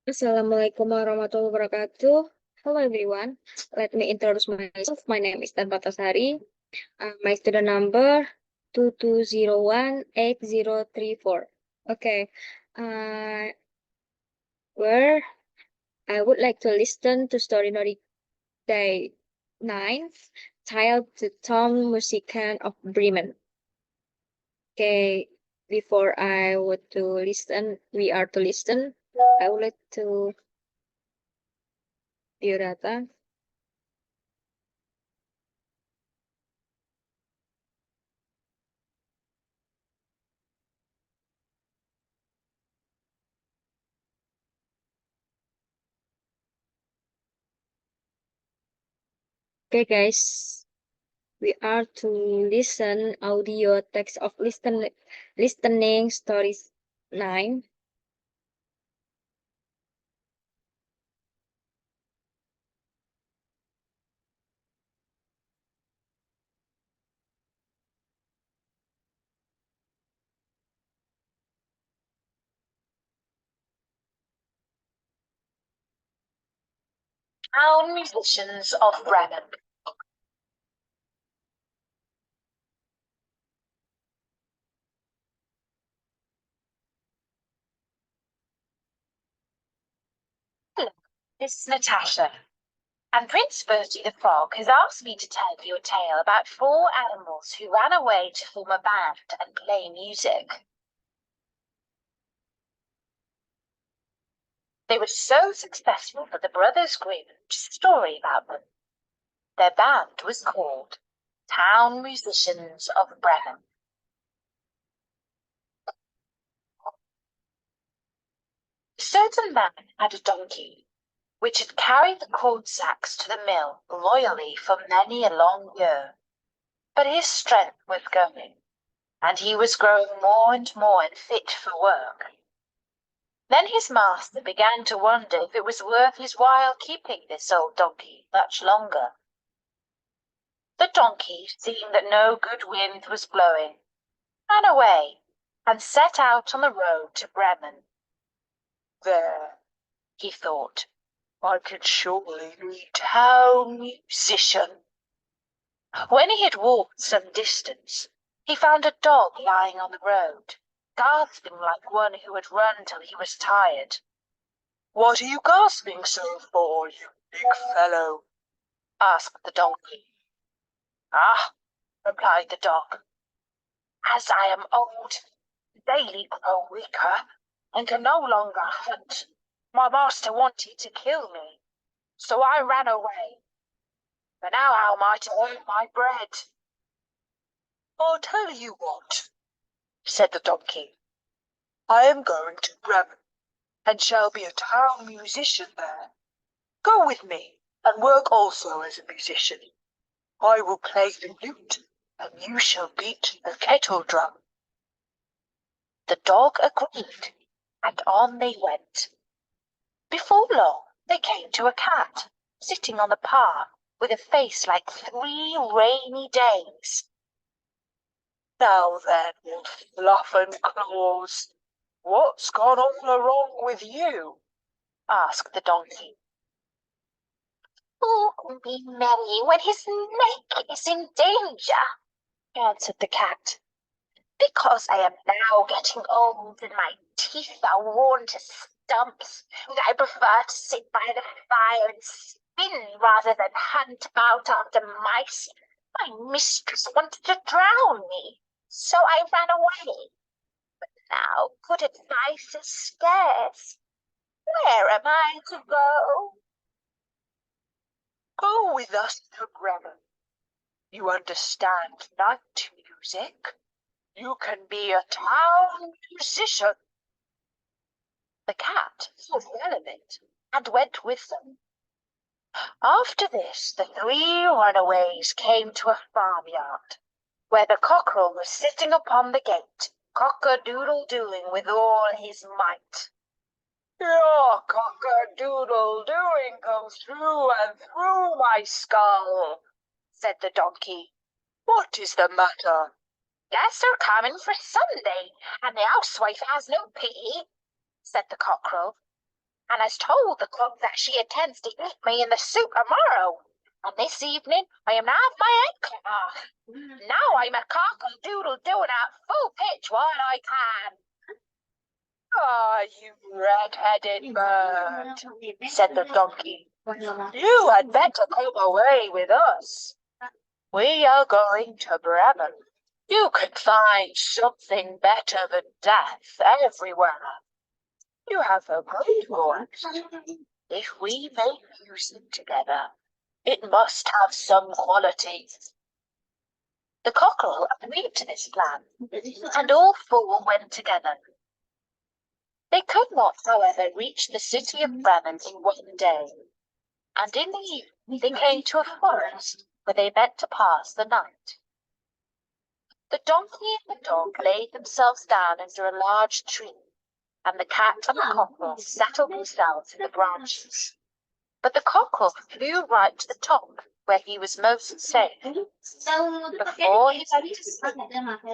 Assalamualaikum warahmatullahi wabarakatuh. Hello everyone. Let me introduce myself. My name is Tan Patasari. My student number 22018034. Okay. Uh, where I would like to listen to story Nori Day 9, titled The Tom Musican of Bremen. Okay. Before I would to listen, we are to listen. I would like to biodata. Okay, guys. We are to listen audio text of listening stories 9. Town musicians of Bremen. Hello, this is Natasha, and Prince Bertie the Frog has asked me to tell you a tale about 4 animals who ran away to form a band and play music. They were so successful that the brothers Grimm wrote a story about them. Their band was called Town Musicians of Bremen. A certain man had a donkey which had carried the corn sacks to the mill loyally for many a long year. But his strength was going, and he was growing more and more unfit for work. Then his master began to wonder if it was worth his while keeping this old donkey much longer. The donkey, seeing that no good wind was blowing, ran away and set out on the road to Bremen. There, he thought, I can surely be town musician. When he had walked some distance, he found a dog lying on the road, gasping like one who had run till he was tired. "What are you gasping so for, you big fellow?" asked the donkey. "Ah," replied the dog, "as I am old, daily grow weaker, and can no longer hunt, my master wanted to kill me, so I ran away. But now how am I to earn my bread?" "I'll tell you what," said the donkey. "I am going to Bremen, and shall be a town musician there. Go with me, and work also as a musician. I will play the lute, and you shall beat the kettle drum." The dog agreed, and on they went. Before long they came to a cat, sitting on the path, with a face like 3 rainy days. "Now then, old Fluff and Claws, what's gone all wrong with you?" asked the donkey. "Who can be merry when his neck is in danger?" answered the cat. "Because I am now getting old and my teeth are worn to stumps, and I prefer to sit by the fire and spin rather than hunt about after mice. My mistress wanted to drown me, so I ran away. But now good advice is scarce. Where am I to go?" "Go with us to Bremen. You understand night music. You can be a town musician." The cat thought well of it, and went with them. After this the 3 runaways came to a farmyard, where the cockerel was sitting upon the gate, cock-a-doodle-dooing with all his might. "Your cock-a-doodle-dooing comes through and through my skull," said the donkey. "What is the matter?" "Guests are coming for Sunday, and the housewife has no pity," said the cockerel. and has told the cook that she intends to eat me in the soup tomorrow. And this evening I am to have my head cut off. Now I'm a cock-a-doodle-doing at full pitch while I can. Ah, you red-headed bird, said the donkey. You had better come away with us. We are going to Bremen. You can find something better than death everywhere. You have a good voice. If we make music together, it must have some quality. The cockerel agreed to this plan, and all four went together. They could not, however, reach the city of Bremen in one day, and in the evening they came to a forest where they meant to pass the night. The donkey and the dog laid themselves down under a large tree, and the cat and the cockerel settled themselves in the branches. But the cockerel flew right to the top, where he was most safe. Before he went to sleep,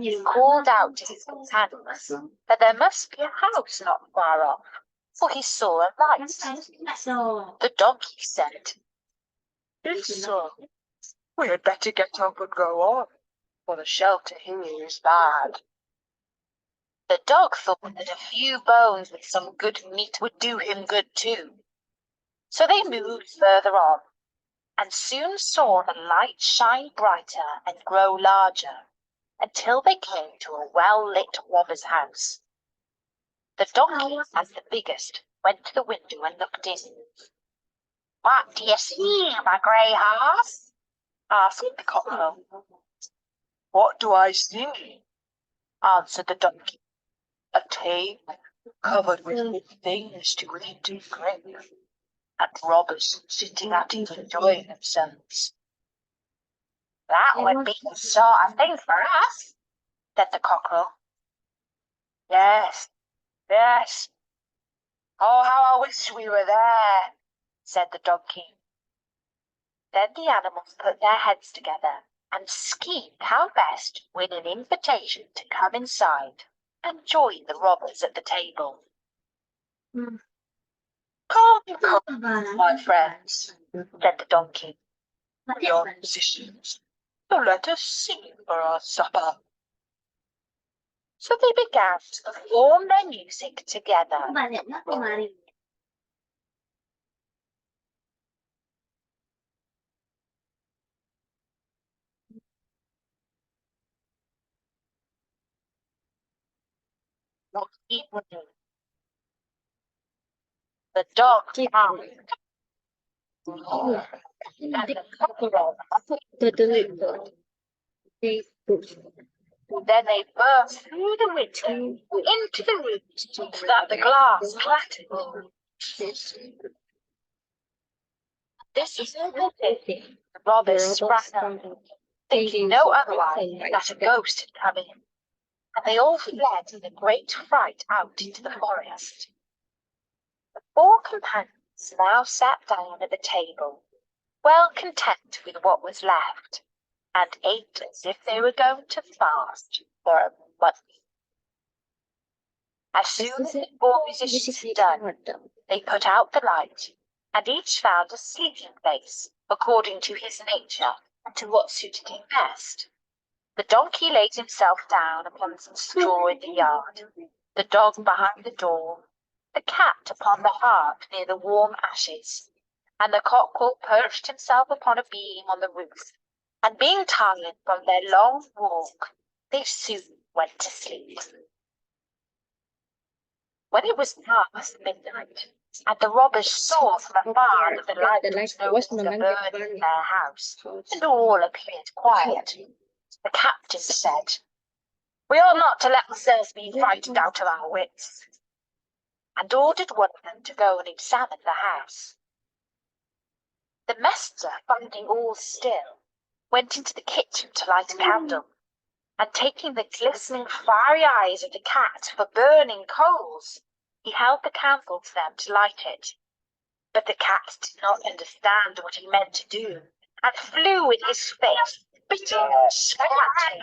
he called out to his companions that there must be a house not far off, for he saw a light. The donkey said, "If so, we had better get up and go on, for the shelter here is bad." The dog thought that a few bones with some good meat would do him good too. So they moved further on, and soon saw the light shine brighter and grow larger, until they came to a well-lit robber's house. The donkey, as the biggest, went to the window and looked in. "What do you see, my grey horse?" asked the cockerel. "What do I see?" answered the donkey. "A table covered with good things to eat and drink, and robbers sitting at it enjoying themselves." "That would be the sort of thing for us," said the cockerel. "Yes, yes. Oh, how I wish we were there," said the donkey. Then the animals put their heads together and schemed how best to win an invitation to come inside and join the robbers at the table. "Come, come, my friends," said the donkey. "We are musicians, so let us sing for our supper." So they began to perform their music together. One evening, the dog barked, and the cockerel then they burst through the window into the room so that the glass clattered. This is the thing. The robbers sprang up, thinking no otherwise than that a ghost had come in, and they all fled in a great fright out into the forest. The four companions now sat down at the table, well content with what was left, and ate as if they were going to fast for a month. As soon as the four musicians had done, they put out the light, and each found a sleeping place according to his nature and to what suited him best. The donkey laid himself down upon some straw in the yard, the dog behind the door, the cat upon the hearth near the warm ashes, and the cockerel perched himself upon a beam on the roof, and being tired from their long walk, they soon went to sleep. When it was past midnight, and the robbers saw from afar that the light was no longer burning in their house, and all appeared quiet, the captain said, "We ought not to let ourselves be frightened out of our wits," and ordered one of them to go and examine the house. The messenger, finding all still, went into the kitchen to light a candle, and taking the glistening fiery eyes of the cat for burning coals, he held the candle to them to light it. But the cat did not understand what he meant to do, and flew in his face, spitting and scratching,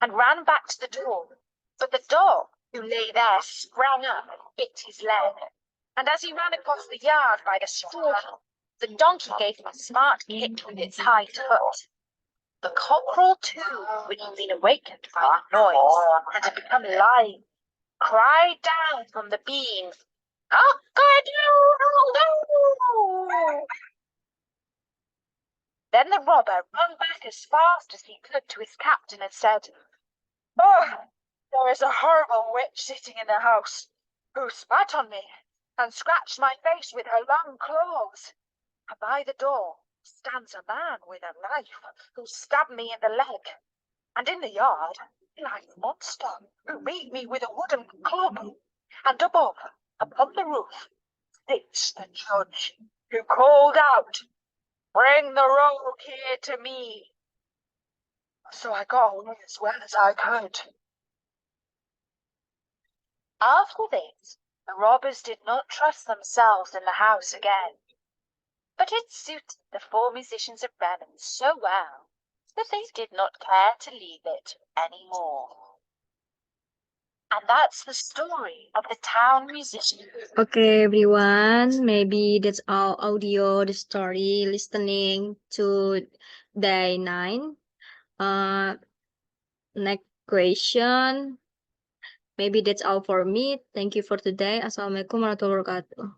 and ran back to the door. But the dog, who lay there, sprang up and bit his leg. And as he ran across the yard by the straw heap, the donkey gave him a smart kick with its hind foot. The cockerel, too, which had been awakened by the noise and had become alive, cried down from the beam, "Cock-a-doodle-doo!" Then the robber ran back as fast as he could to his captain and said, "Oh, there is a horrible witch sitting in the house, who spat on me and scratched my face with her long claws. And by the door stands a man with a knife, who stabbed me in the leg. And in the yard, a live monster, who beat me with a wooden club. And above, upon the roof, sits the judge, who called out, 'Bring the rogue here to me.' So I got away as well as I could." After this, the robbers did not trust themselves in the house again. But it suited the four musicians of Bremen so well that they did not care to leave it any more. And that's the story of the town musician. Okay, everyone. Maybe that's our audio, the story, listening to day 9. Next question. Maybe that's all for me. Thank you for today. Assalamualaikum warahmatullahi wabarakatuh.